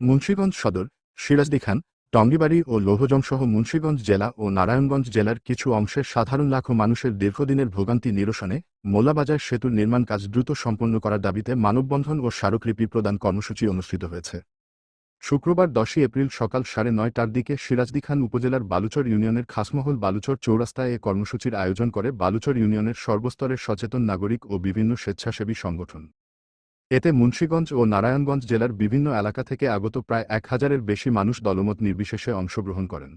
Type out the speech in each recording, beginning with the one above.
মুন্সিগঞ্জ সদর, সিরাজদিখান, টঙ্গীবাড়ি ও লৌহজংসহ মুন্সিগঞ্জ জেলা ও নারায়ণগঞ্জ জেলার কিছু অংশের সাধারণ লাখো মানুষের দীর্ঘদিনের ভোগান্তি নিরসনে মোল্লাবাজার সেতুর নির্মাণ কাজ দ্রুত সম্পন্ন করার দাবিতে মানববন্ধন ও স্মারকলিপি প্রদান কর্মসূচি অনুষ্ঠিত হয়েছে। শুক্রবার 10 এপ্রিল সকাল 9:30টার দিকে সিরাজদিখান উপজেলার বালুচর ইউনিয়নের খাসমহল বালুচর চৌরাস্তায় এ কর্মসূচির আয়োজন করে বালুচর ইউনিয়নের সর্বস্তরের সচেতন নাগরিক ও বিভিন্ন স্বেচ্ছাসেবী সংগঠন। এতে মুন্সিগঞ্জ ও নারায়ণগঞ্জ জেলার বিভিন্ন এলাকা থেকে আগত প্রায় 1000-এর বেশি মানুষ দলমত নির্বিশেষে অংশগ্রহণ করেন।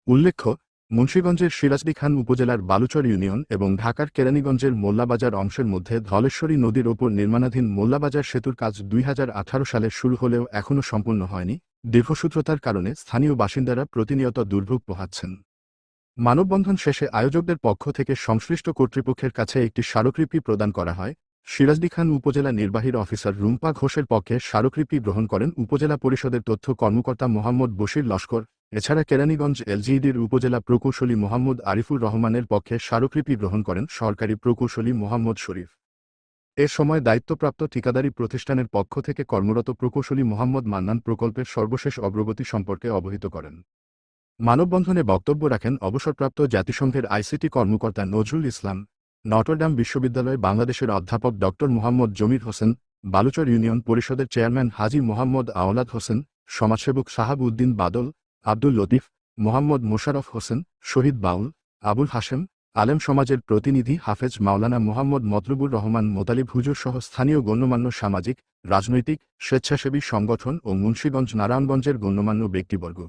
উল্লেখ্য, মুন্সিগঞ্জের সিরাজদিখান উপজেলার বালুচর ইউনিয়ন এবং ঢাকার কেরানীগঞ্জের মোল্লাবাজার অংশের মধ্যে ধলেশ্বরী নদীর ওপর নির্মাণাধীন মোল্লাবাজার সেতুর কাজ 2018 সালে শুরু হলেও এখনও সম্পূর্ণ হয়নি। দীর্ঘসূত্রতার কারণে স্থানীয় বাসিন্দারা প্রতিনিয়ত দুর্ভোগ পোহাচ্ছেন। মানববন্ধন শেষে আয়োজকদের পক্ষ থেকে সংশ্লিষ্ট কর্তৃপক্ষের কাছে একটি স্মারকলিপি প্রদান করা হয়। সিরাজদিখান উপজেলা নির্বাহীর অফিসার রুম্পা ঘোষের পক্ষে স্মারকলিপি গ্রহণ করেন উপজেলা পরিষদের তথ্য কর্মকর্তা মোহাম্মদ বশির লস্কর। এছাড়া কেরানীগঞ্জ এলজিইডির উপজেলা প্রকৌশলী মোহাম্মদ আরিফুর রহমানের পক্ষে স্মারকলিপি গ্রহণ করেন সরকারি প্রকৌশলী মোহাম্মদ শরীফ। এ সময় দায়িত্বপ্রাপ্ত ঠিকাদারি প্রতিষ্ঠানের পক্ষ থেকে কর্মরত প্রকৌশলী মোহাম্মদ মান্নান প্রকল্পের সর্বশেষ অগ্রগতি সম্পর্কে অবহিত করেন। মানববন্ধনে বক্তব্য রাখেন অবসরপ্রাপ্ত জাতিসংঘের আইসিটি কর্মকর্তা নজরুল ইসলাম, নটরডাম বিশ্ববিদ্যালয় বাংলাদেশের অধ্যাপক ড. মোহাম্মদ জমির হোসেন, বালুচর ইউনিয়ন পরিষদের চেয়ারম্যান হাজী মোহাম্মদ আওলাদ হোসেন, সমাজসেবক সাহাব উদ্দিন বাদল, আব্দুল লতিফ, মোহাম্মদ মোশাররফ হোসেন, শহীদ বাউল, আবুল হাশেম, আলেম সমাজের প্রতিনিধি হাফেজ মাওলানা মোহাম্মদ মতলুবুর রহমান মোতালিব হুজুর সহ স্থানীয় গণ্যমান্য সামাজিক, রাজনৈতিক, স্বেচ্ছাসেবী সংগঠন ও মুন্সিগঞ্জ নারায়ণগঞ্জের গণ্যমান্য ব্যক্তিবর্গ।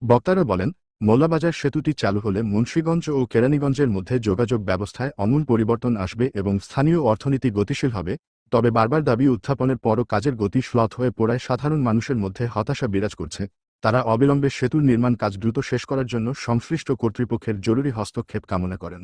বক্তারা বলেন, মোল্লাবাজার সেতুটি চালু হলে মুন্সিগঞ্জ ও কেরানীগঞ্জের মধ্যে যোগাযোগ ব্যবস্থায় আমূল পরিবর্তন আসবে এবং স্থানীয় অর্থনীতি গতিশীল হবে। তবে বারবার দাবি উত্থাপনের পরও কাজের গতি শ্লথ হয়ে পড়ায় সাধারণ মানুষের মধ্যে হতাশা বিরাজ করছে। তারা অবিলম্বে সেতুর নির্মাণ কাজ দ্রুত শেষ করার জন্য সংশ্লিষ্ট কর্তৃপক্ষের জরুরি হস্তক্ষেপ কামনা করেন।